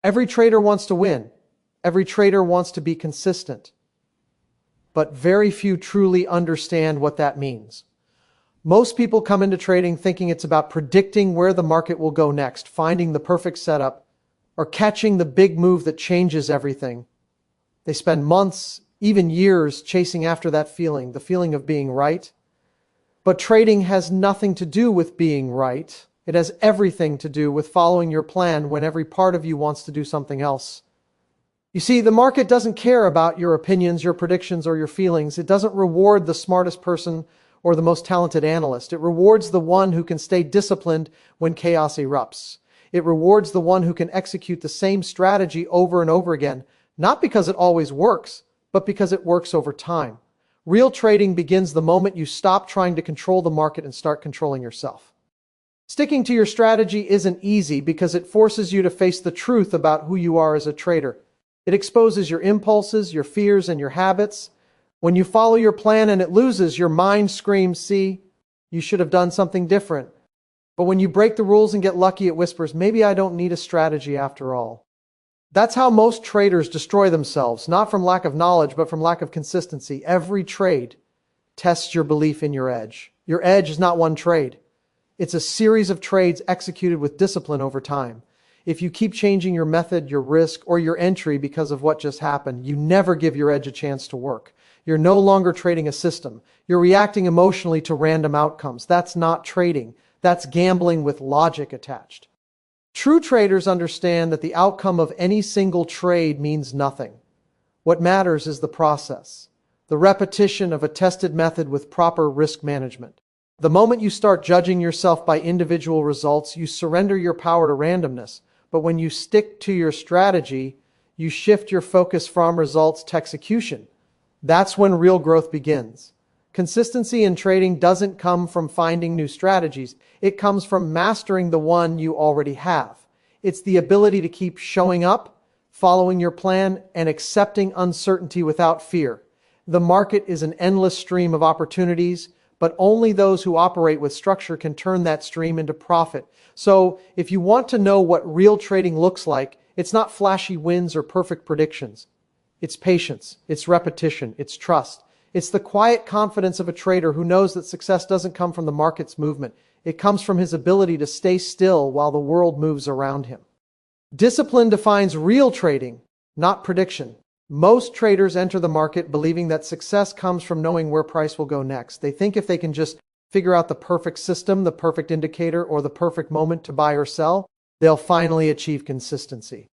Every trader wants to win. Every trader wants to be consistent. But very few truly understand what that means. Most people come into trading thinking it's about predicting where the market will go next, finding the perfect setup, or catching the big move that changes everything. They spend months, even years, chasing after that feeling, the feeling of being right. But trading has nothing to do with being right. It has everything to do with following your plan when every part of you wants to do something else. You see, the market doesn't care about your opinions, your predictions, or your feelings. It doesn't reward the smartest person or the most talented analyst. It rewards the one who can stay disciplined when chaos erupts. It rewards the one who can execute the same strategy over and over again, not because it always works, but because it works over time. Real trading begins the moment you stop trying to control the market and start controlling yourself. Sticking to your strategy isn't easy because it forces you to face the truth about who you are as a trader. It exposes your impulses, your fears, and your habits. When you follow your plan and it loses, your mind screams, "See, you should have done something different." But when you break the rules and get lucky, it whispers, "Maybe I don't need a strategy after all." That's how most traders destroy themselves, not from lack of knowledge, but from lack of consistency. Every trade tests your belief in your edge. Your edge is not one trade. It's a series of trades executed with discipline over time. If you keep changing your method, your risk, or your entry because of what just happened, you never give your edge a chance to work. You're no longer trading a system. You're reacting emotionally to random outcomes. That's not trading. That's gambling with logic attached. True traders understand that the outcome of any single trade means nothing. What matters is the process, the repetition of a tested method with proper risk management. The moment you start judging yourself by individual results, you surrender your power to randomness. But when you stick to your strategy, you shift your focus from results to execution. That's when real growth begins. Consistency in trading doesn't come from finding new strategies. It comes from mastering the one you already have. It's the ability to keep showing up, following your plan, and accepting uncertainty without fear. The market is an endless stream of opportunities, but only those who operate with structure can turn that stream into profit. So if you want to know what real trading looks like, it's not flashy wins or perfect predictions. It's patience, it's repetition, it's trust. It's the quiet confidence of a trader who knows that success doesn't come from the market's movement. It comes from his ability to stay still while the world moves around him. Discipline defines real trading, not prediction. Most traders enter the market believing that success comes from knowing where price will go next. They think if they can just figure out the perfect system, the perfect indicator, or the perfect moment to buy or sell, they'll finally achieve consistency.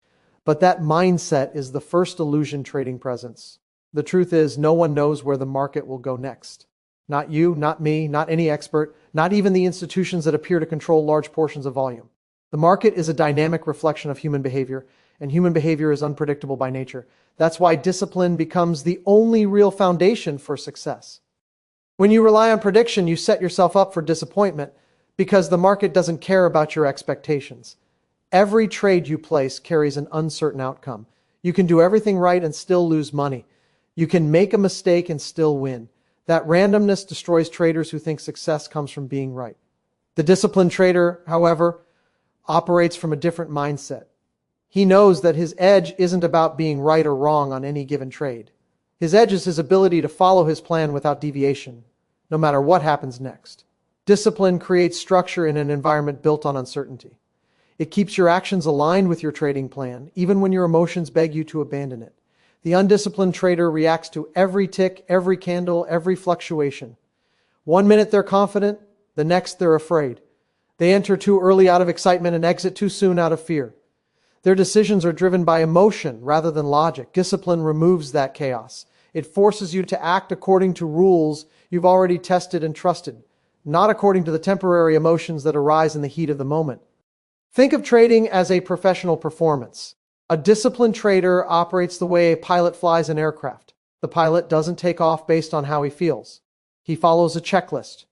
But that mindset is the first illusion trading presents. The truth is, no one knows where the market will go next. Not you, not me, not any expert, not even the institutions that appear to control large portions of volume. The market is a dynamic reflection of human behavior, and human behavior is unpredictable by nature. That's why discipline becomes the only real foundation for success. When you rely on prediction, you set yourself up for disappointment because the market doesn't care about your expectations. Every trade you place carries an uncertain outcome. You can do everything right and still lose money. You can make a mistake and still win. That randomness destroys traders who think success comes from being right. The disciplined trader, however, operates from a different mindset. He knows that his edge isn't about being right or wrong on any given trade. His edge is his ability to follow his plan without deviation, no matter what happens next. Discipline creates structure in an environment built on uncertainty. It keeps your actions aligned with your trading plan, even when your emotions beg you to abandon it. The undisciplined trader reacts to every tick, every candle, every fluctuation. One minute they're confident, the next they're afraid. They enter too early out of excitement and exit too soon out of fear. Their decisions are driven by emotion rather than logic. Discipline removes that chaos. It forces you to act according to rules you've already tested and trusted, not according to the temporary emotions that arise in the heat of the moment. Think of trading as a professional performance. A disciplined trader operates the way a pilot flies an aircraft. The pilot doesn't take off based on how he feels. He follows a checklist.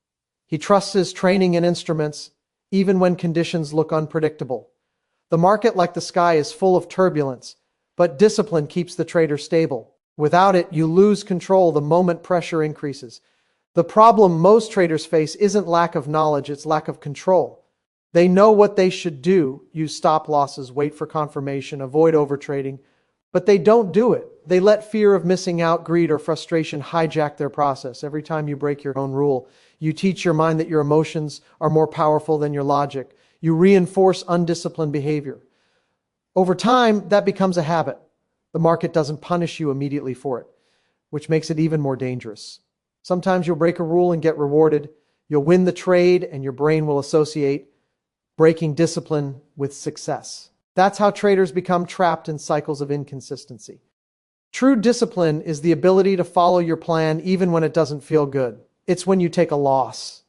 He trusts his training and instruments, even when conditions look unpredictable. The market, like the sky, is full of turbulence, but discipline keeps the trader stable. Without it, you lose control the moment pressure increases. The problem most traders face isn't lack of knowledge, it's lack of control. They know what they should do: use stop losses, wait for confirmation, avoid overtrading, but they don't do it. They let fear of missing out, greed, or frustration hijack their process. Every time you break your own rule, you teach your mind that your emotions are more powerful than your logic. You reinforce undisciplined behavior. Over time, that becomes a habit. The market doesn't punish you immediately for it, which makes it even more dangerous. Sometimes you'll break a rule and get rewarded. You'll win the trade, and your brain will associate breaking discipline with success. That's how traders become trapped in cycles of inconsistency. True discipline is the ability to follow your plan even when it doesn't feel good. It's when you take a loss,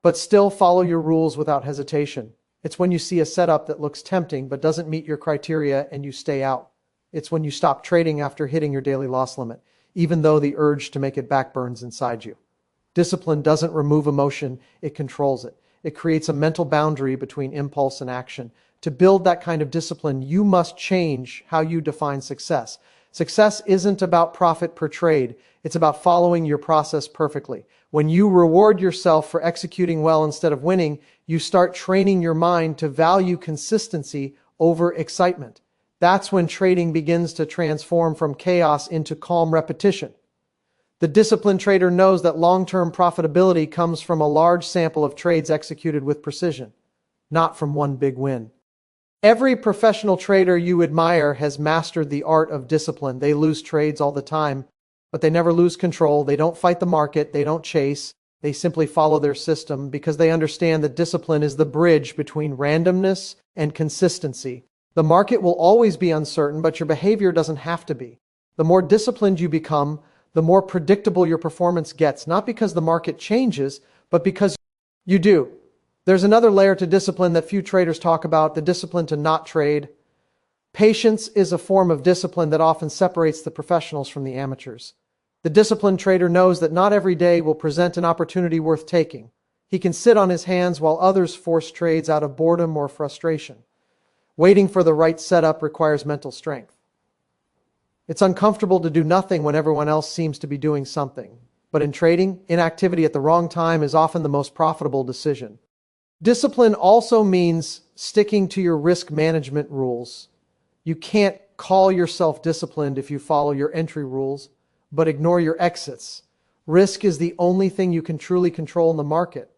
but still follow your rules without hesitation. It's when you see a setup that looks tempting but doesn't meet your criteria and you stay out. It's when you stop trading after hitting your daily loss limit, even though the urge to make it back burns inside you. Discipline doesn't remove emotion, it controls it. It creates a mental boundary between impulse and action. To build that kind of discipline, you must change how you define success. Success isn't about profit per trade. It's about following your process perfectly. When you reward yourself for executing well instead of winning, you start training your mind to value consistency over excitement. That's when trading begins to transform from chaos into calm repetition. The disciplined trader knows that long-term profitability comes from a large sample of trades executed with precision, not from one big win. Every professional trader you admire has mastered the art of discipline. They lose trades all the time, but they never lose control. They don't fight the market. They don't chase. They simply follow their system because they understand that discipline is the bridge between randomness and consistency. The market will always be uncertain, but your behavior doesn't have to be. The more disciplined you become, the more predictable your performance gets, not because the market changes, but because you do. There's another layer to discipline that few traders talk about: the discipline to not trade. Patience is a form of discipline that often separates the professionals from the amateurs. The disciplined trader knows that not every day will present an opportunity worth taking. He can sit on his hands while others force trades out of boredom or frustration. Waiting for the right setup requires mental strength. It's uncomfortable to do nothing when everyone else seems to be doing something. But in trading, inactivity at the wrong time is often the most profitable decision. Discipline also means sticking to your risk management rules. You can't call yourself disciplined if you follow your entry rules, but ignore your exits. Risk is the only thing you can truly control in the market.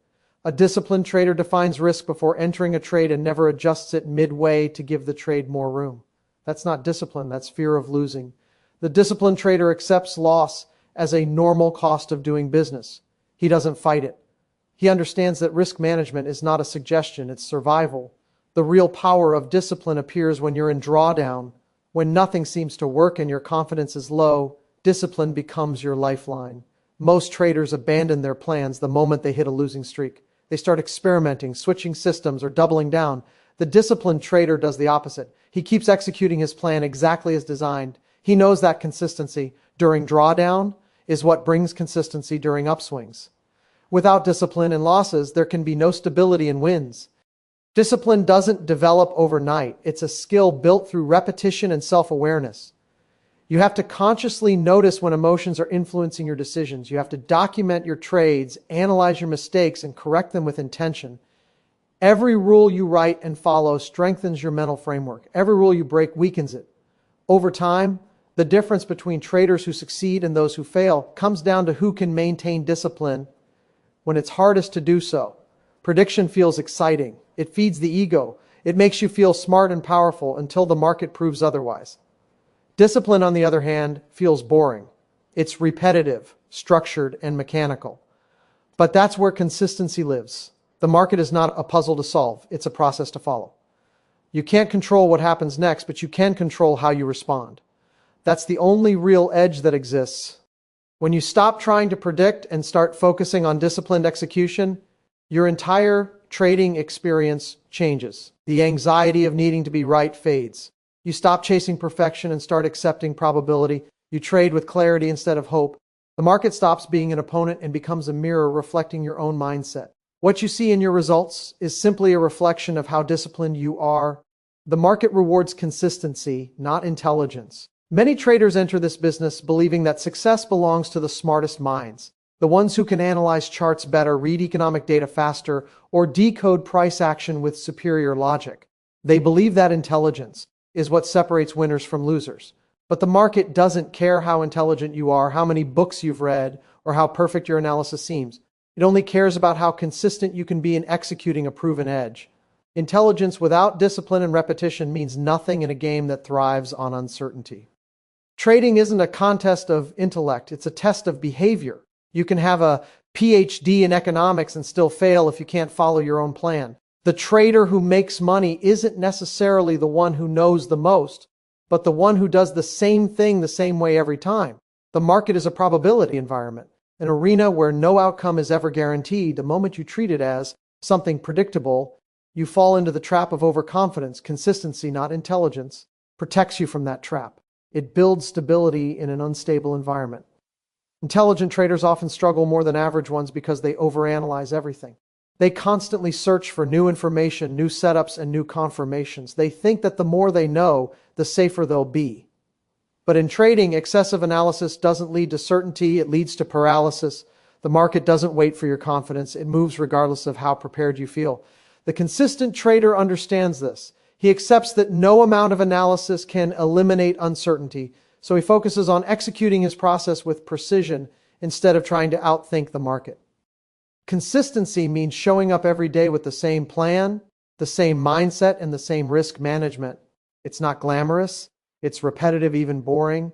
A disciplined trader defines risk before entering a trade and never adjusts it midway to give the trade more room. That's not discipline, that's fear of losing. The disciplined trader accepts loss as a normal cost of doing business. He doesn't fight it. He understands that risk management is not a suggestion, it's survival. The real power of discipline appears when you're in drawdown. When nothing seems to work and your confidence is low, discipline becomes your lifeline. Most traders abandon their plans the moment they hit a losing streak. They start experimenting, switching systems, or doubling down. The disciplined trader does the opposite. He keeps executing his plan exactly as designed. He knows that consistency during drawdown is what brings consistency during upswings. Without discipline and losses, there can be no stability in wins. Discipline doesn't develop overnight. It's a skill built through repetition and self-awareness. You have to consciously notice when emotions are influencing your decisions. You have to document your trades, analyze your mistakes, and correct them with intention. Every rule you write and follow strengthens your mental framework. Every rule you break weakens it. Over time, the difference between traders who succeed and those who fail comes down to who can maintain discipline when it's hardest to do so. Prediction feels exciting. It feeds the ego. It makes you feel smart and powerful until the market proves otherwise. Discipline, on the other hand, feels boring. It's repetitive, structured, and mechanical. But that's where consistency lives. The market is not a puzzle to solve. It's a process to follow. You can't control what happens next, but you can control how you respond. That's the only real edge that exists. When you stop trying to predict and start focusing on disciplined execution, your entire trading experience changes. The anxiety of needing to be right fades. You stop chasing perfection and start accepting probability. You trade with clarity instead of hope. The market stops being an opponent and becomes a mirror reflecting your own mindset. What you see in your results is simply a reflection of how disciplined you are. The market rewards consistency, not intelligence. Many traders enter this business believing that success belongs to the smartest minds, The ones who can analyze charts better, read economic data faster, or decode price action with superior logic. They believe that intelligence is what separates winners from losers. But the market doesn't care how intelligent you are, how many books you've read, or how perfect your analysis seems. It only cares about how consistent you can be in executing a proven edge. Intelligence without discipline and repetition means nothing in a game that thrives on uncertainty. Trading isn't a contest of intellect, it's a test of behavior. You can have a PhD in economics and still fail if you can't follow your own plan. The trader who makes money isn't necessarily the one who knows the most, but the one who does the same thing the same way every time. The market is a probability environment, an arena where no outcome is ever guaranteed. The moment you treat it as something predictable, you fall into the trap of overconfidence. Consistency, not intelligence, protects you from that trap. It builds stability in an unstable environment. Intelligent traders often struggle more than average ones because they overanalyze everything. They constantly search for new information, new setups, and new confirmations. They think that the more they know, the safer they'll be. But in trading, excessive analysis doesn't lead to certainty, it leads to paralysis. The market doesn't wait for your confidence, it moves regardless of how prepared you feel. The consistent trader understands this. He accepts that no amount of analysis can eliminate uncertainty, so he focuses on executing his process with precision instead of trying to outthink the market. Consistency means showing up every day with the same plan, the same mindset, and the same risk management. It's not glamorous, it's repetitive, even boring,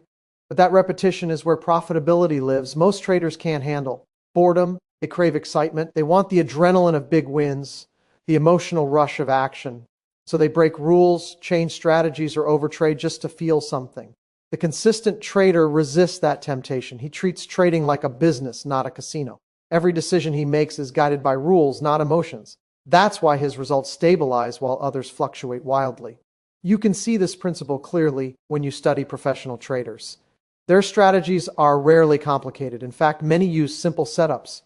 but that repetition is where profitability lives. Most traders can't handle boredom, they crave excitement, they want the adrenaline of big wins, the emotional rush of action. So they break rules, change strategies, or overtrade just to feel something. The consistent trader resists that temptation. He treats trading like a business, not a casino. Every decision he makes is guided by rules, not emotions. That's why his results stabilize while others fluctuate wildly. You can see this principle clearly when you study professional traders. Their strategies are rarely complicated. In fact, many use simple setups,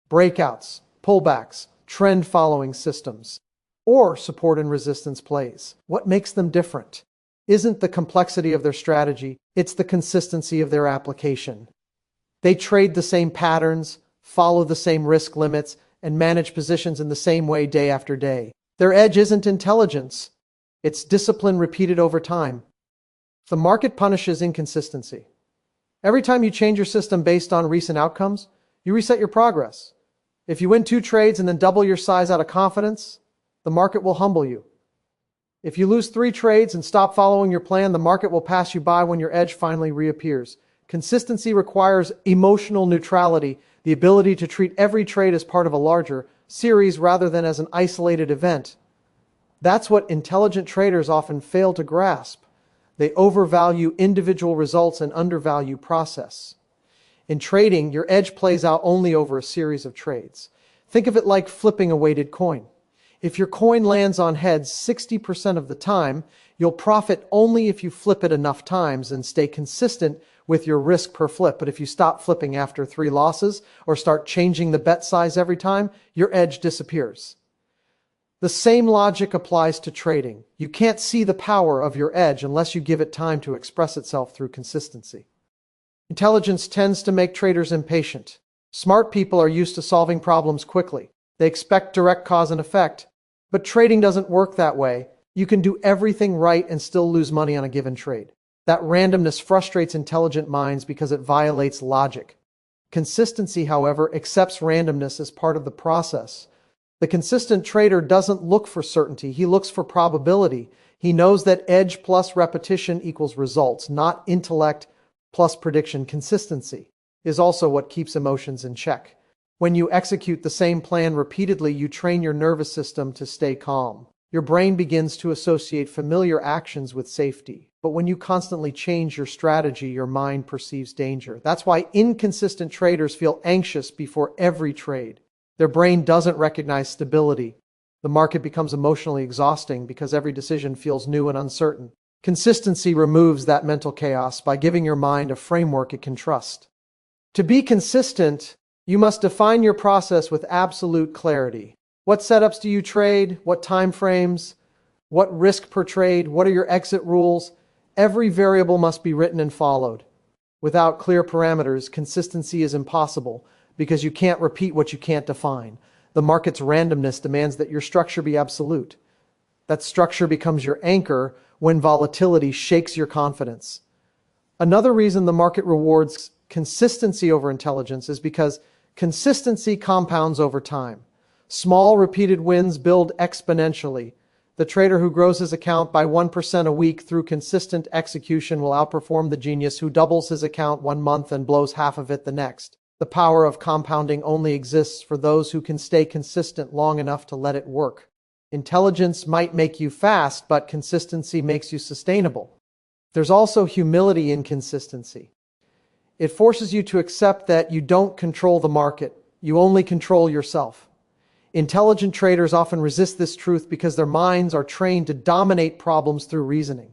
breakouts, pullbacks, trend-following systems, or support and resistance plays. What makes them different isn't the complexity of their strategy, it's the consistency of their application. They trade the same patterns, follow the same risk limits, and manage positions in the same way day after day. Their edge isn't intelligence, it's discipline repeated over time. The market punishes inconsistency. Every time you change your system based on recent outcomes, you reset your progress. If you win 2 trades and then double your size out of confidence, the market will humble you. If you lose 3 trades and stop following your plan, the market will pass you by when your edge finally reappears. Consistency requires emotional neutrality, the ability to treat every trade as part of a larger series rather than as an isolated event. That's what intelligent traders often fail to grasp. They overvalue individual results and undervalue process. In trading, your edge plays out only over a series of trades. Think of it like flipping a weighted coin. If your coin lands on heads 60% of the time, you'll profit only if you flip it enough times and stay consistent with your risk per flip. But if you stop flipping after 3 losses or start changing the bet size every time, your edge disappears. The same logic applies to trading. You can't see the power of your edge unless you give it time to express itself through consistency. Intelligence tends to make traders impatient. Smart people are used to solving problems quickly. They expect direct cause and effect. But trading doesn't work that way. You can do everything right and still lose money on a given trade. That randomness frustrates intelligent minds because it violates logic. Consistency, however, accepts randomness as part of the process. The consistent trader doesn't look for certainty, he looks for probability. He knows that edge plus repetition equals results, not intellect plus prediction. Consistency is also what keeps emotions in check. When you execute the same plan repeatedly, you train your nervous system to stay calm. Your brain begins to associate familiar actions with safety. But when you constantly change your strategy, your mind perceives danger. That's why inconsistent traders feel anxious before every trade. Their brain doesn't recognize stability. The market becomes emotionally exhausting because every decision feels new and uncertain. Consistency removes that mental chaos by giving your mind a framework it can trust. To be consistent, you must define your process with absolute clarity. What setups do you trade? What time frames? What risk per trade? What are your exit rules? Every variable must be written and followed. Without clear parameters, consistency is impossible. because you can't repeat what you can't define. The market's randomness demands that your structure be absolute. That structure becomes your anchor when volatility shakes your confidence. Another reason the market rewards consistency over intelligence is because consistency compounds over time. Small, repeated wins build exponentially. The trader who grows his account by 1% a week through consistent execution will outperform the genius who doubles his account one month and blows half of it the next. The power of compounding only exists for those who can stay consistent long enough to let it work. Intelligence might make you fast, but consistency makes you sustainable. There's also humility in consistency. It forces you to accept that you don't control the market, you only control yourself. Intelligent traders often resist this truth because their minds are trained to dominate problems through reasoning.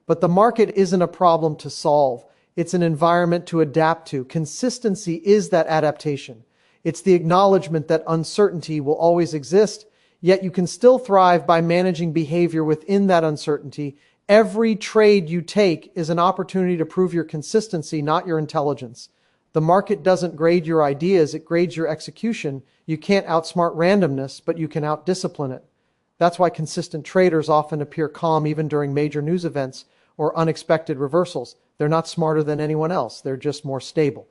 But the market isn't a problem to solve. It's an environment to adapt to. Consistency is that adaptation. It's the acknowledgement that uncertainty will always exist, yet you can still thrive by managing behavior within that uncertainty. Every trade you take is an opportunity to prove your consistency, not your intelligence. The market doesn't grade your ideas, it grades your execution. You can't outsmart randomness, but you can outdiscipline it. That's why consistent traders often appear calm even during major news events or unexpected reversals. They're not smarter than anyone else, they're just more stable.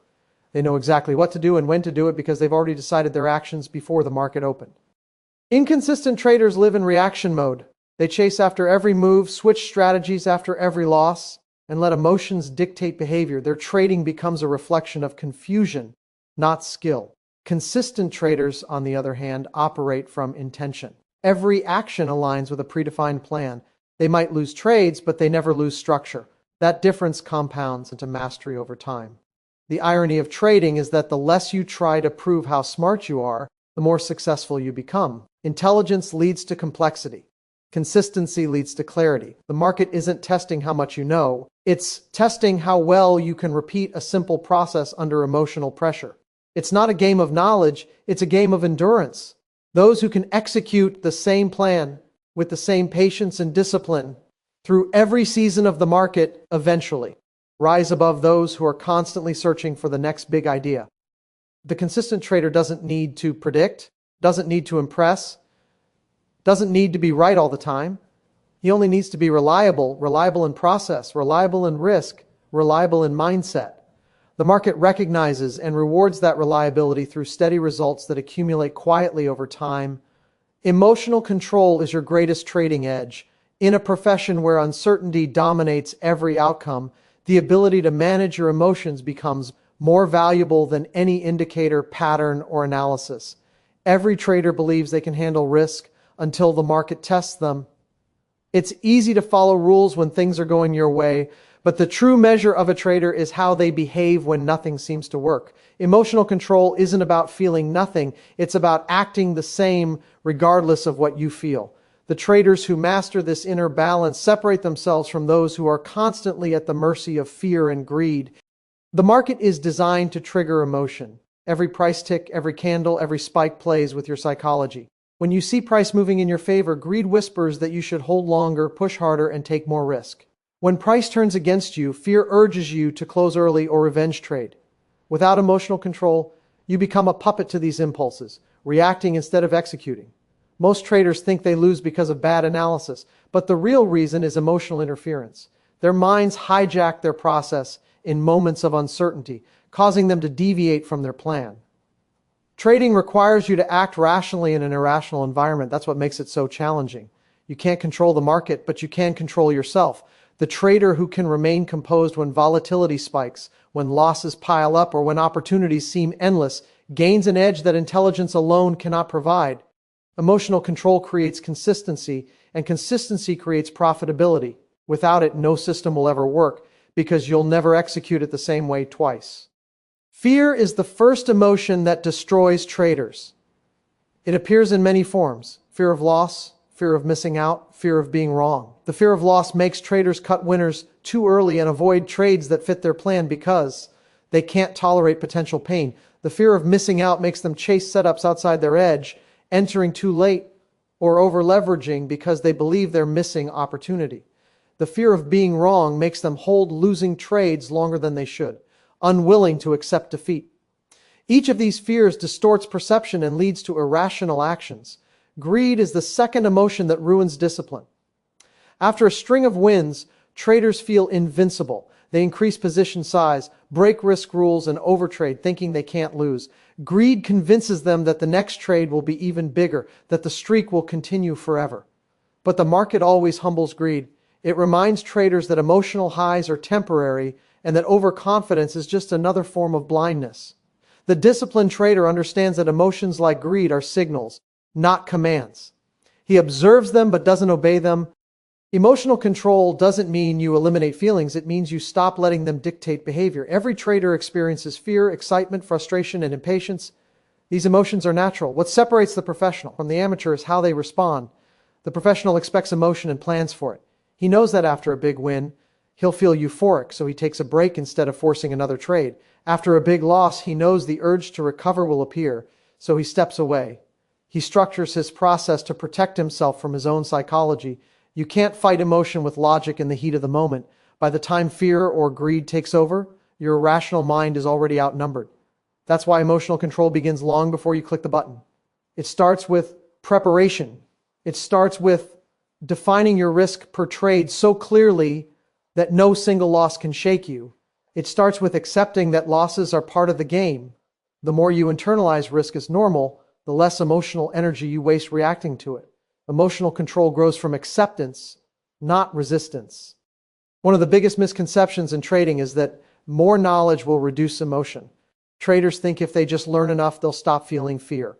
They know exactly what to do and when to do it because they've already decided their actions before the market opened. Inconsistent traders live in reaction mode. They chase after every move, switch strategies after every loss, and let emotions dictate behavior. Their trading becomes a reflection of confusion, not skill. Consistent traders, on the other hand, operate from intention. Every action aligns with a predefined plan. They might lose trades, but they never lose structure. That difference compounds into mastery over time. The irony of trading is that the less you try to prove how smart you are, the more successful you become. Intelligence leads to complexity. Consistency leads to clarity. The market isn't testing how much you know. It's testing how well you can repeat a simple process under emotional pressure. It's not a game of knowledge, it's a game of endurance. Those who can execute the same plan with the same patience and discipline through every season of the market eventually rise above those who are constantly searching for the next big idea. The consistent trader doesn't need to predict, doesn't need to impress, doesn't need to be right all the time. He only needs to be reliable, reliable in process, reliable in risk, reliable in mindset. The market recognizes and rewards that reliability through steady results that accumulate quietly over time. Emotional control is your greatest trading edge. In a profession where uncertainty dominates every outcome, the ability to manage your emotions becomes more valuable than any indicator, pattern, or analysis. Every trader believes they can handle risk until the market tests them. It's easy to follow rules when things are going your way, but the true measure of a trader is how they behave when nothing seems to work. Emotional control isn't about feeling nothing, it's about acting the same regardless of what you feel. The traders who master this inner balance separate themselves from those who are constantly at the mercy of fear and greed. The market is designed to trigger emotion. Every price tick, every candle, every spike plays with your psychology. When you see price moving in your favor, greed whispers that you should hold longer, push harder, and take more risk. When price turns against you, fear urges you to close early or revenge trade. Without emotional control, you become a puppet to these impulses, reacting instead of executing. Most traders think they lose because of bad analysis, but the real reason is emotional interference. Their minds hijack their process in moments of uncertainty, causing them to deviate from their plan. Trading requires you to act rationally in an irrational environment. That's what makes it so challenging. You can't control the market, but you can control yourself. The trader who can remain composed when volatility spikes, when losses pile up, or when opportunities seem endless, gains an edge that intelligence alone cannot provide. Emotional control creates consistency, and consistency creates profitability. Without it, no system will ever work, because you'll never execute it the same way twice. Fear is the first emotion that destroys traders. It appears in many forms: fear of loss, fear of missing out, fear of being wrong. The fear of loss makes traders cut winners too early and avoid trades that fit their plan because they can't tolerate potential pain. The fear of missing out makes them chase setups outside their edge, entering too late, or over-leveraging because they believe they're missing opportunity. The fear of being wrong makes them hold losing trades longer than they should, unwilling to accept defeat. Each of these fears distorts perception and leads to irrational actions. Greed is the second emotion that ruins discipline. After a string of wins, traders feel invincible. They increase position size, break risk rules, and overtrade, thinking they can't lose. Greed convinces them that the next trade will be even bigger, that the streak will continue forever. But the market always humbles greed. It reminds traders that emotional highs are temporary and that overconfidence is just another form of blindness. The disciplined trader understands that emotions like greed are signals, not commands. He observes them but doesn't obey them. Emotional control doesn't mean you eliminate feelings. It means you stop letting them dictate behavior. Every trader experiences fear, excitement, frustration, and impatience. These emotions are natural. What separates the professional from the amateur is how they respond. The professional expects emotion and plans for it. He knows that after a big win, he'll feel euphoric, so he takes a break instead of forcing another trade. After a big loss, he knows the urge to recover will appear, so he steps away. He structures his process to protect himself from his own psychology. You can't fight emotion with logic in the heat of the moment. By the time fear or greed takes over, your rational mind is already outnumbered. That's why emotional control begins long before you click the button. It starts with preparation. It starts with defining your risk per trade so clearly that no single loss can shake you. It starts with accepting that losses are part of the game. The more you internalize risk as normal, the less emotional energy you waste reacting to it. Emotional control grows from acceptance, not resistance. One of the biggest misconceptions in trading is that more knowledge will reduce emotion. Traders think if they just learn enough, they'll stop feeling fear.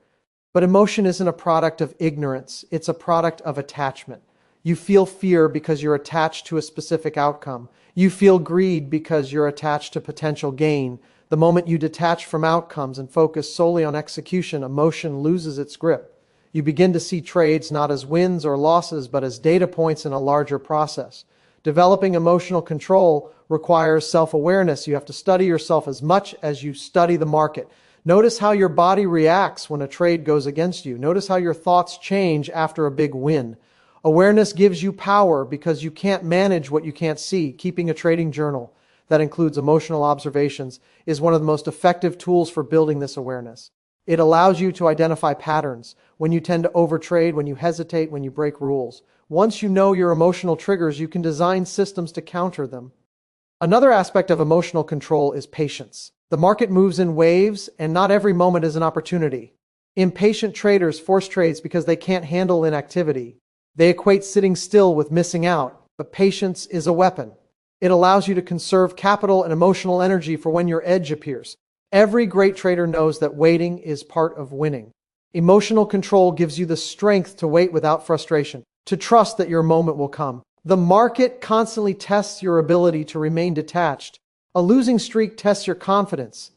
But emotion isn't a product of ignorance. It's a product of attachment. You feel fear because you're attached to a specific outcome. You feel greed because you're attached to potential gain. The moment you detach from outcomes and focus solely on execution, emotion loses its grip. You begin to see trades not as wins or losses, but as data points in a larger process. Developing emotional control requires self-awareness. You have to study yourself as much as you study the market. Notice how your body reacts when a trade goes against you. Notice how your thoughts change after a big win. Awareness gives you power because you can't manage what you can't see. Keeping a trading journal that includes emotional observations is one of the most effective tools for building this awareness. It allows you to identify patterns, when you tend to overtrade, when you hesitate, when you break rules. Once you know your emotional triggers, you can design systems to counter them. Another aspect of emotional control is patience. The market moves in waves, and not every moment is an opportunity. Impatient traders force trades because they can't handle inactivity. They equate sitting still with missing out, but patience is a weapon. It allows you to conserve capital and emotional energy for when your edge appears. Every great trader knows that waiting is part of winning. Emotional control gives you the strength to wait without frustration, to trust that your moment will come. The market constantly tests your ability to remain detached. A losing streak tests your confidence.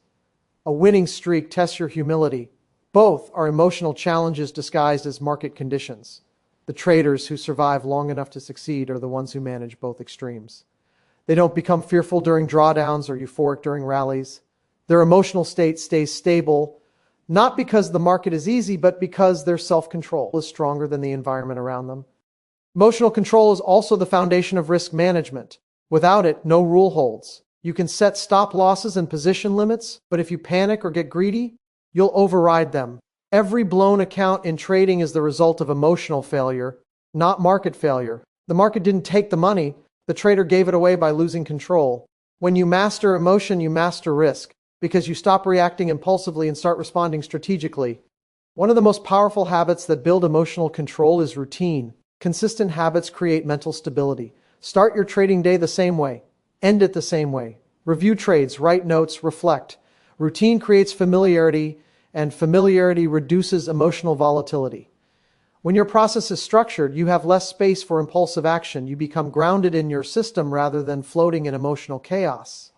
A winning streak tests your humility. Both are emotional challenges disguised as market conditions. The traders who survive long enough to succeed are the ones who manage both extremes. They don't become fearful during drawdowns or euphoric during rallies. Their emotional state stays stable, not because the market is easy, but because their self-control is stronger than the environment around them. Emotional control is also the foundation of risk management. Without it, no rule holds. You can set stop losses and position limits, but if you panic or get greedy, you'll override them. Every blown account in trading is the result of emotional failure, not market failure. The market didn't take the money. The trader gave it away by losing control. When you master emotion, you master risk, because you stop reacting impulsively and start responding strategically. One of the most powerful habits that build emotional control is routine. Consistent habits create mental stability. Start your trading day the same way. End it the same way. Review trades, write notes, reflect. Routine creates familiarity, and familiarity reduces emotional volatility. When your process is structured, you have less space for impulsive action. You become grounded in your system rather than floating in emotional chaos.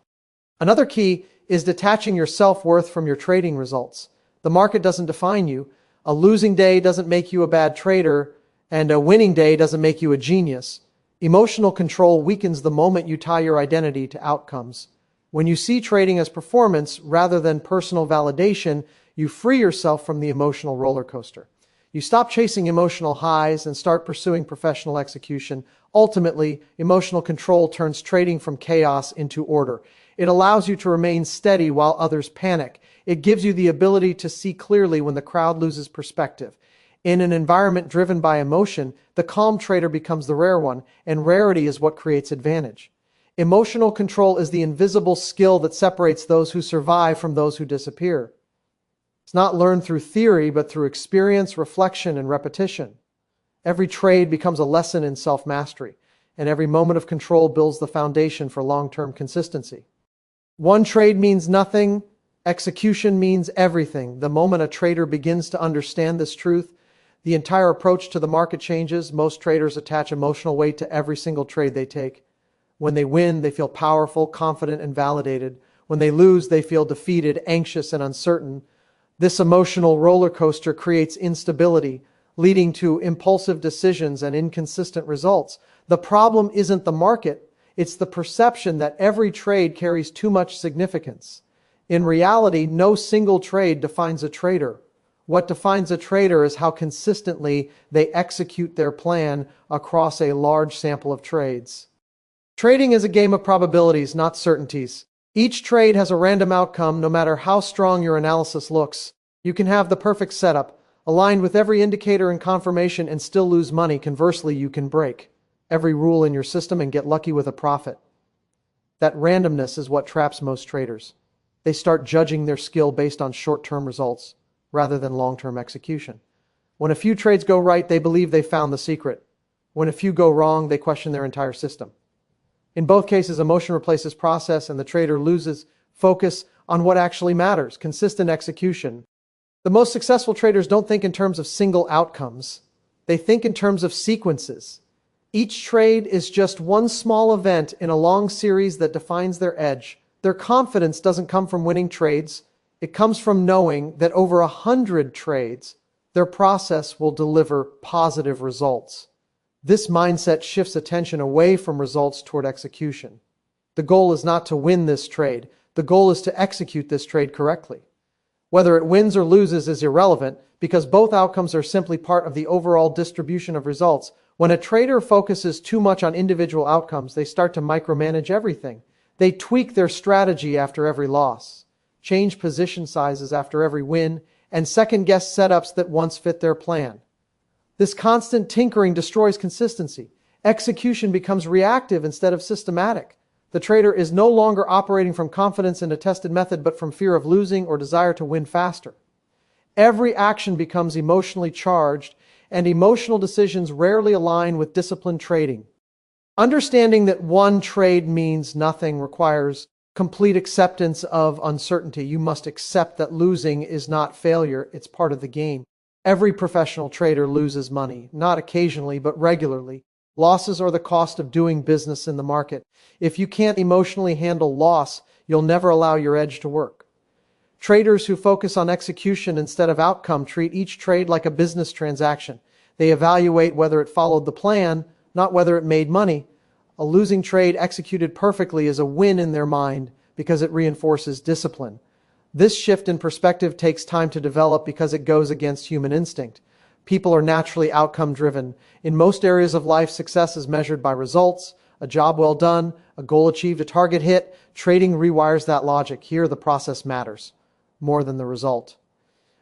Another key is detaching your self-worth from your trading results. The market doesn't define you. A losing day doesn't make you a bad trader, and a winning day doesn't make you a genius. Emotional control weakens the moment you tie your identity to outcomes. When you see trading as performance rather than personal validation, you free yourself from the emotional roller coaster. You stop chasing emotional highs and start pursuing professional execution. Ultimately, emotional control turns trading from chaos into order. It allows you to remain steady while others panic. It gives you the ability to see clearly when the crowd loses perspective. In an environment driven by emotion, the calm trader becomes the rare one, and rarity is what creates advantage. Emotional control is the invisible skill that separates those who survive from those who disappear. It's not learned through theory, but through experience, reflection, and repetition. Every trade becomes a lesson in self-mastery, and every moment of control builds the foundation for long-term consistency. One trade means nothing, execution means everything. The moment a trader begins to understand this truth, the entire approach to the market changes. Most traders attach emotional weight to every single trade they take. When they win, they feel powerful, confident, and validated. When they lose, they feel defeated, anxious, and uncertain. This emotional roller coaster creates instability, leading to impulsive decisions and inconsistent results. The problem isn't the market, it's the perception that every trade carries too much significance. In reality, no single trade defines a trader. What defines a trader is how consistently they execute their plan across a large sample of trades. Trading is a game of probabilities, not certainties. Each trade has a random outcome, no matter how strong your analysis looks. You can have the perfect setup, aligned with every indicator and confirmation, and still lose money. Conversely, you can break every rule in your system and get lucky with a profit. That randomness is what traps most traders. They start judging their skill based on short-term results rather than long-term execution. When a few trades go right, they believe they found the secret. When a few go wrong, they question their entire system. In both cases, emotion replaces process, and the trader loses focus on what actually matters: consistent execution. The most successful traders don't think in terms of single outcomes. They think in terms of sequences. Each trade is just one small event in a long series that defines their edge. Their confidence doesn't come from winning trades. It comes from knowing that over 100 trades, their process will deliver positive results. This mindset shifts attention away from results toward execution. The goal is not to win this trade. The goal is to execute this trade correctly. Whether it wins or loses is irrelevant, because both outcomes are simply part of the overall distribution of results. When a trader focuses too much on individual outcomes, they start to micromanage everything. They tweak their strategy after every loss, change position sizes after every win, and second-guess setups that once fit their plan. This constant tinkering destroys consistency. Execution becomes reactive instead of systematic. The trader is no longer operating from confidence in a tested method, but from fear of losing or desire to win faster. Every action becomes emotionally charged, and emotional decisions rarely align with disciplined trading. Understanding that one trade means nothing requires complete acceptance of uncertainty. You must accept that losing is not failure, it's part of the game. Every professional trader loses money, not occasionally, but regularly. Losses are the cost of doing business in the market. If you can't emotionally handle loss, you'll never allow your edge to work. Traders who focus on execution instead of outcome treat each trade like a business transaction. They evaluate whether it followed the plan, not whether it made money. A losing trade executed perfectly is a win in their mind because it reinforces discipline. This shift in perspective takes time to develop because it goes against human instinct. People are naturally outcome-driven. In most areas of life, success is measured by results, a job well done, a goal achieved, a target hit. Trading rewires that logic. Here, the process matters more than the result.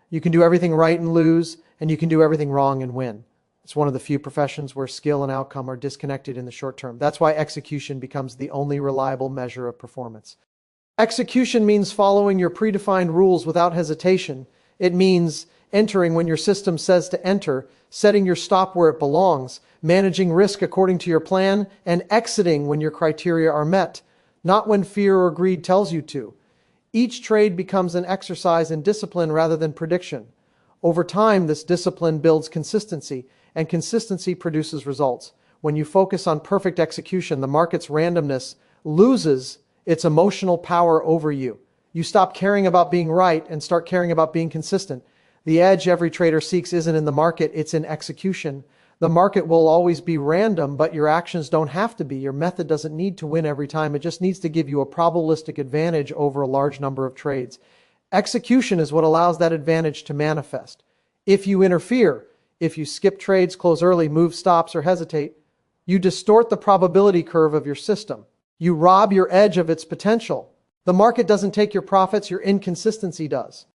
You can do everything right and lose, and you can do everything wrong and win. It's one of the few professions where skill and outcome are disconnected in the short term. That's why execution becomes the only reliable measure of performance. Execution means following your predefined rules without hesitation. It means entering when your system says to enter, setting your stop where it belongs, managing risk according to your plan, and exiting when your criteria are met, not when fear or greed tells you to. Each trade becomes an exercise in discipline rather than prediction. Over time, this discipline builds consistency, and consistency produces results. When you focus on perfect execution, the market's randomness loses its emotional power over you. You stop caring about being right and start caring about being consistent. The edge every trader seeks isn't in the market, it's in execution. The market will always be random, but your actions don't have to be. Your method doesn't need to win every time. It just needs to give you a probabilistic advantage over a large number of trades. Execution is what allows that advantage to manifest. If you interfere, If you skip trades, close early, move stops, or hesitate, you distort the probability curve of your system. You rob your edge of its potential. The market doesn't take your profits, your inconsistency does.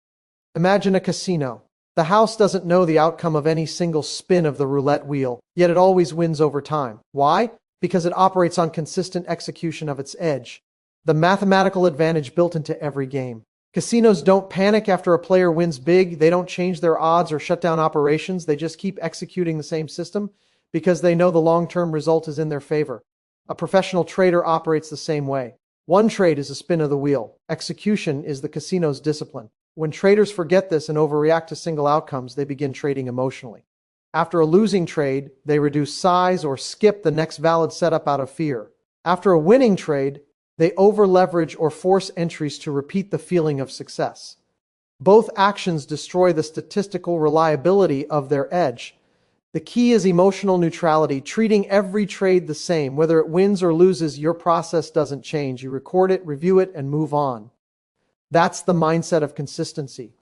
Imagine a casino. The house doesn't know the outcome of any single spin of the roulette wheel, yet it always wins over time. Why? Because it operates on consistent execution of its edge, the mathematical advantage built into every game. Casinos don't panic after a player wins big. They don't change their odds or shut down operations. They just keep executing the same system because they know the long-term result is in their favor. A professional trader operates the same way. One trade is a spin of the wheel. Execution is the casino's discipline. When traders forget this and overreact to single outcomes, they begin trading emotionally. After a losing trade, they reduce size or skip the next valid setup out of fear. After a winning trade, they over-leverage or force entries to repeat the feeling of success. Both actions destroy the statistical reliability of their edge. The key is emotional neutrality, treating every trade the same. Whether it wins or loses, your process doesn't change. You record it, review it, and move on. That's the mindset of consistency.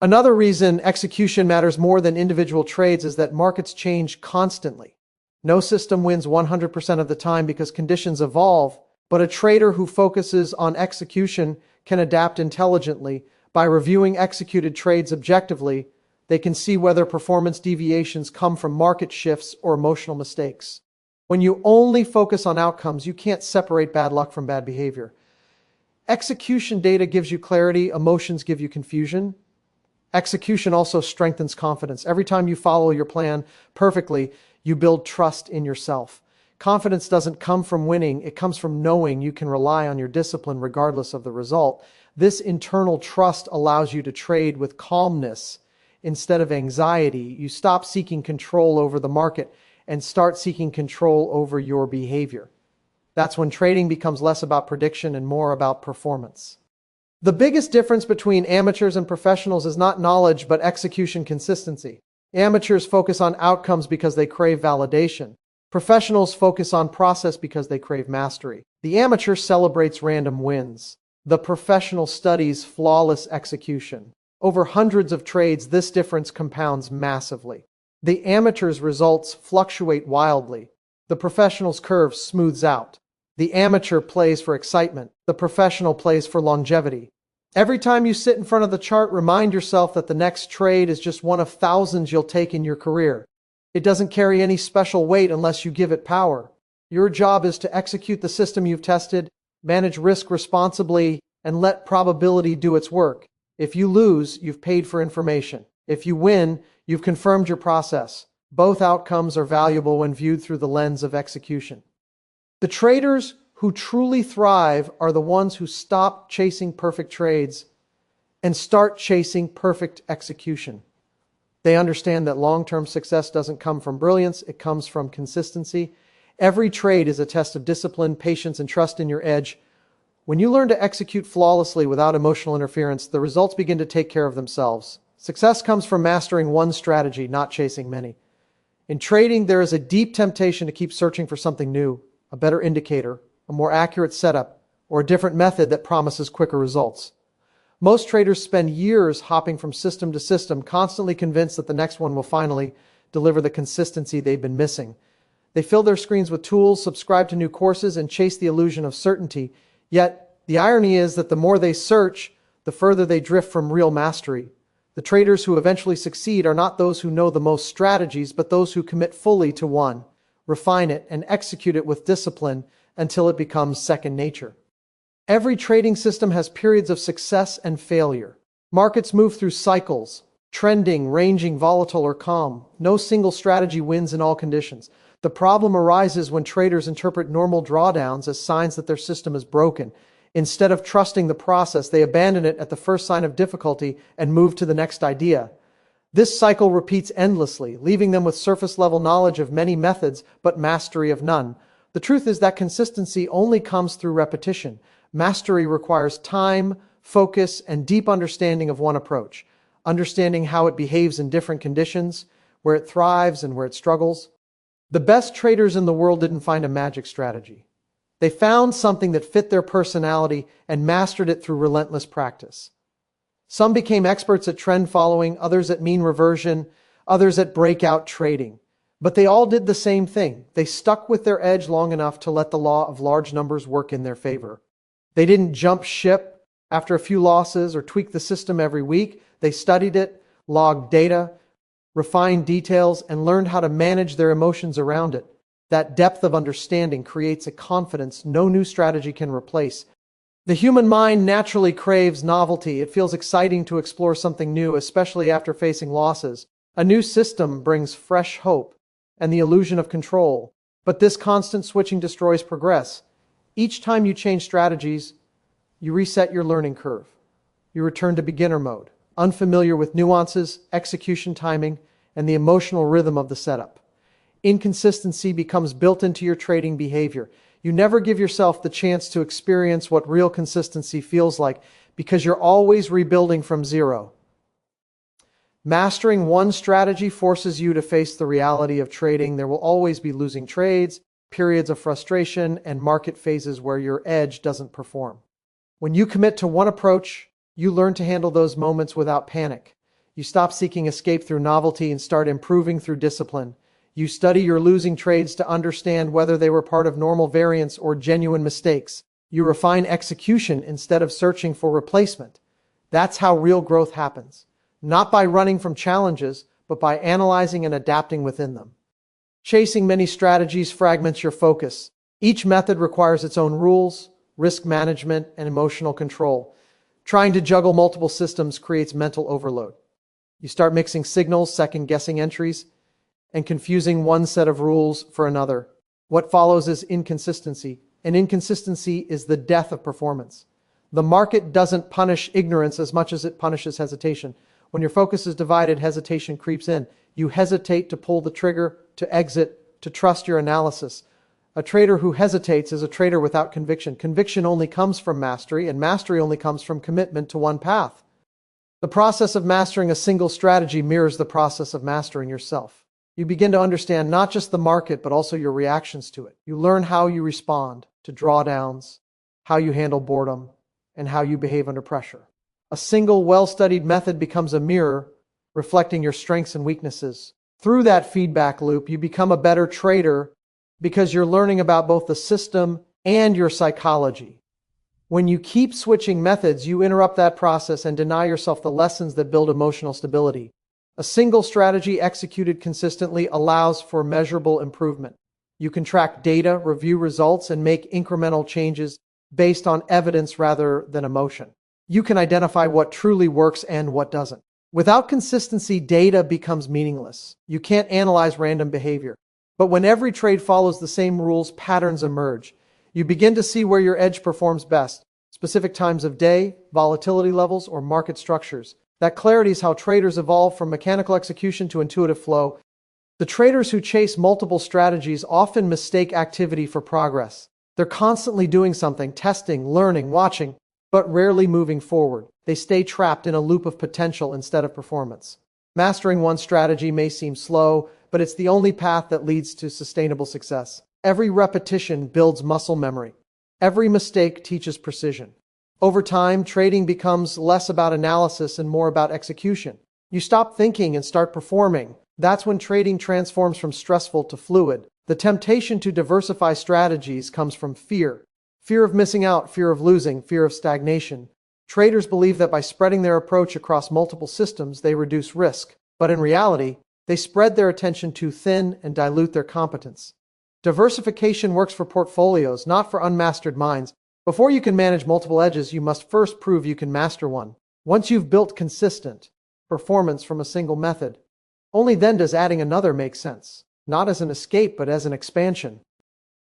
Another reason execution matters more than individual trades is that markets change constantly. No system wins 100% of the time because conditions evolve, but a trader who focuses on execution can adapt intelligently. By reviewing executed trades objectively, they can see whether performance deviations come from market shifts or emotional mistakes. When you only focus on outcomes, you can't separate bad luck from bad behavior. Execution data gives you clarity, emotions give you confusion. Execution also strengthens confidence. Every time you follow your plan perfectly, you build trust in yourself. Confidence doesn't come from winning, it comes from knowing you can rely on your discipline regardless of the result. This internal trust allows you to trade with calmness instead of anxiety. You stop seeking control over the market and start seeking control over your behavior. That's when trading becomes less about prediction and more about performance. The biggest difference between amateurs and professionals is not knowledge, but execution consistency. Amateurs focus on outcomes because they crave validation. Professionals focus on process because they crave mastery. The amateur celebrates random wins. The professional studies flawless execution. Over hundreds of trades, this difference compounds massively. The amateur's results fluctuate wildly. The professional's curve smooths out. The amateur plays for excitement. The professional plays for longevity. Every time you sit in front of the chart, remind yourself that the next trade is just one of thousands you'll take in your career. It doesn't carry any special weight unless you give it power. Your job is to execute the system you've tested, manage risk responsibly, and let probability do its work. If you lose, you've paid for information. If you win, you've confirmed your process. Both outcomes are valuable when viewed through the lens of execution. The traders who truly thrive are the ones who stop chasing perfect trades and start chasing perfect execution. They understand that long-term success doesn't come from brilliance, it comes from consistency. Every trade is a test of discipline, patience, and trust in your edge. When you learn to execute flawlessly without emotional interference, the results begin to take care of themselves. Success comes from mastering one strategy, not chasing many. In trading, there is a deep temptation to keep searching for something new, a better indicator, a more accurate setup, or a different method that promises quicker results. Most traders spend years hopping from system to system, constantly convinced that the next one will finally deliver the consistency they've been missing. They fill their screens with tools, subscribe to new courses, and chase the illusion of certainty. Yet, the irony is that the more they search, the further they drift from real mastery. The traders who eventually succeed are not those who know the most strategies, but those who commit fully to one, refine it, and execute it with discipline until it becomes second nature. Every trading system has periods of success and failure. Markets move through cycles, trending, ranging, volatile, or calm. No single strategy wins in all conditions. The problem arises when traders interpret normal drawdowns as signs that their system is broken. Instead of trusting the process, they abandon it at the first sign of difficulty and move to the next idea. This cycle repeats endlessly, leaving them with surface-level knowledge of many methods but mastery of none. The truth is that consistency only comes through repetition. Mastery requires time, focus, and deep understanding of one approach, understanding how it behaves in different conditions, where it thrives and where it struggles. The best traders in the world didn't find a magic strategy. They found something that fit their personality and mastered it through relentless practice. Some became experts at trend following, others at mean reversion, others at breakout trading. But they all did the same thing. They stuck with their edge long enough to let the law of large numbers work in their favor. They didn't jump ship after a few losses or tweak the system every week. They studied it, logged data, refined details, and learned how to manage their emotions around it. That depth of understanding creates a confidence no new strategy can replace. The human mind naturally craves novelty. It feels exciting to explore something new, especially after facing losses. A new system brings fresh hope and the illusion of control. But this constant switching destroys progress. Each time you change strategies, you reset your learning curve. You return to beginner mode, unfamiliar with nuances, execution timing, and the emotional rhythm of the setup. Inconsistency becomes built into your trading behavior. You never give yourself the chance to experience what real consistency feels like because you're always rebuilding from zero. Mastering one strategy forces you to face the reality of trading. There will always be losing trades, periods of frustration, and market phases where your edge doesn't perform. When you commit to one approach, you learn to handle those moments without panic. You stop seeking escape through novelty and start improving through discipline. You study your losing trades to understand whether they were part of normal variance or genuine mistakes. You refine execution instead of searching for replacement. That's how real growth happens. Not by running from challenges, but by analyzing and adapting within them. Chasing many strategies fragments your focus. Each method requires its own rules, risk management, and emotional control. Trying to juggle multiple systems creates mental overload. You start mixing signals, second-guessing entries, and confusing one set of rules for another. What follows is inconsistency, and inconsistency is the death of performance. The market doesn't punish ignorance as much as it punishes hesitation. When your focus is divided, hesitation creeps in. You hesitate to pull the trigger, to exit, to trust your analysis. A trader who hesitates is a trader without conviction. Conviction only comes from mastery, and mastery only comes from commitment to one path. The process of mastering a single strategy mirrors the process of mastering yourself. You begin to understand not just the market, but also your reactions to it. You learn how you respond to drawdowns, how you handle boredom, and how you behave under pressure. A single, well-studied method becomes a mirror, reflecting your strengths and weaknesses. Through that feedback loop, you become a better trader because you're learning about both the system and your psychology. When you keep switching methods, you interrupt that process and deny yourself the lessons that build emotional stability. A single strategy executed consistently allows for measurable improvement. You can track data, review results, and make incremental changes based on evidence rather than emotion. You can identify what truly works and what doesn't. Without consistency, data becomes meaningless. You can't analyze random behavior. But when every trade follows the same rules, patterns emerge. You begin to see where your edge performs best, specific times of day, volatility levels, or market structures. That clarity is how traders evolve from mechanical execution to intuitive flow. The traders who chase multiple strategies often mistake activity for progress. They're constantly doing something, testing, learning, watching, but rarely moving forward. They stay trapped in a loop of potential instead of performance. Mastering one strategy may seem slow, but it's the only path that leads to sustainable success. Every repetition builds muscle memory. Every mistake teaches precision. Over time, trading becomes less about analysis and more about execution. You stop thinking and start performing. That's when trading transforms from stressful to fluid. The temptation to diversify strategies comes from fear. Fear of missing out, fear of losing, fear of stagnation. Traders believe that by spreading their approach across multiple systems, they reduce risk. But in reality, they spread their attention too thin and dilute their competence. Diversification works for portfolios, not for unmastered minds. Before you can manage multiple edges, you must first prove you can master one. Once you've built consistent performance from a single method, only then does adding another make sense. Not as an escape, but as an expansion.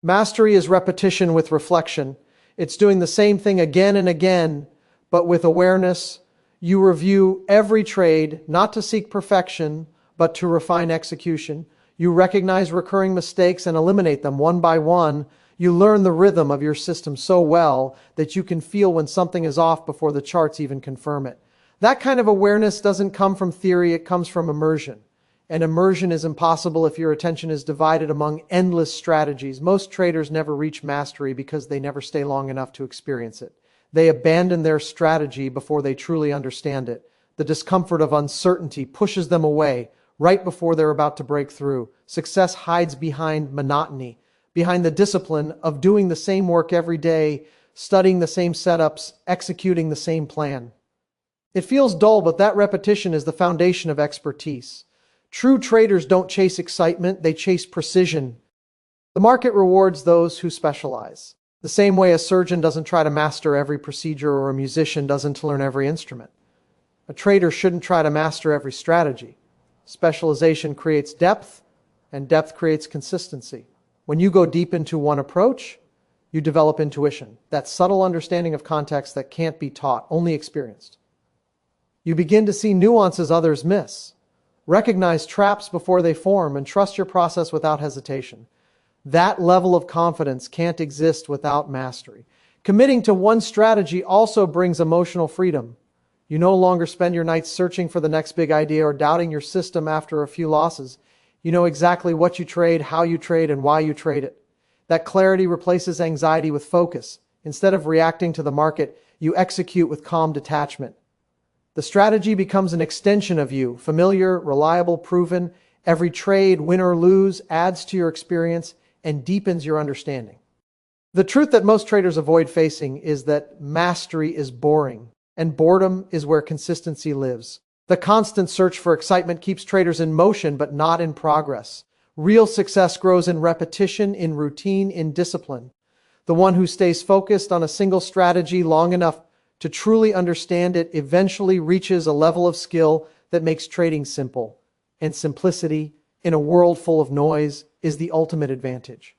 Mastery is repetition with reflection. It's doing the same thing again and again, but with awareness. You review every trade, not to seek perfection, but to refine execution. You recognize recurring mistakes and eliminate them one by one. You learn the rhythm of your system so well that you can feel when something is off before the charts even confirm it. That kind of awareness doesn't come from theory, it comes from immersion. And immersion is impossible if your attention is divided among endless strategies. Most traders never reach mastery because they never stay long enough to experience it. They abandon their strategy before they truly understand it. The discomfort of uncertainty pushes them away, right before they're about to break through. Success hides behind monotony, behind the discipline of doing the same work every day, studying the same setups, executing the same plan. It feels dull, but that repetition is the foundation of expertise. True traders don't chase excitement, they chase precision. The market rewards those who specialize. The same way a surgeon doesn't try to master every procedure or a musician doesn't learn every instrument. A trader shouldn't try to master every strategy. Specialization creates depth, and depth creates consistency. When you go deep into one approach, you develop intuition, that subtle understanding of context that can't be taught, only experienced. You begin to see nuances others miss. Recognize traps before they form and trust your process without hesitation. That level of confidence can't exist without mastery. Committing to one strategy also brings emotional freedom. You no longer spend your nights searching for the next big idea or doubting your system after a few losses. You know exactly what you trade, how you trade, and why you trade it. That clarity replaces anxiety with focus. Instead of reacting to the market, you execute with calm detachment. The strategy becomes an extension of you, familiar, reliable, proven. Every trade, win or lose, adds to your experience and deepens your understanding. The truth that most traders avoid facing is that mastery is boring, and boredom is where consistency lives. The constant search for excitement keeps traders in motion but not in progress. Real success grows in repetition, in routine, in discipline. The one who stays focused on a single strategy long enough to truly understand it eventually reaches a level of skill that makes trading simple. And simplicity, in a world full of noise, is the ultimate advantage.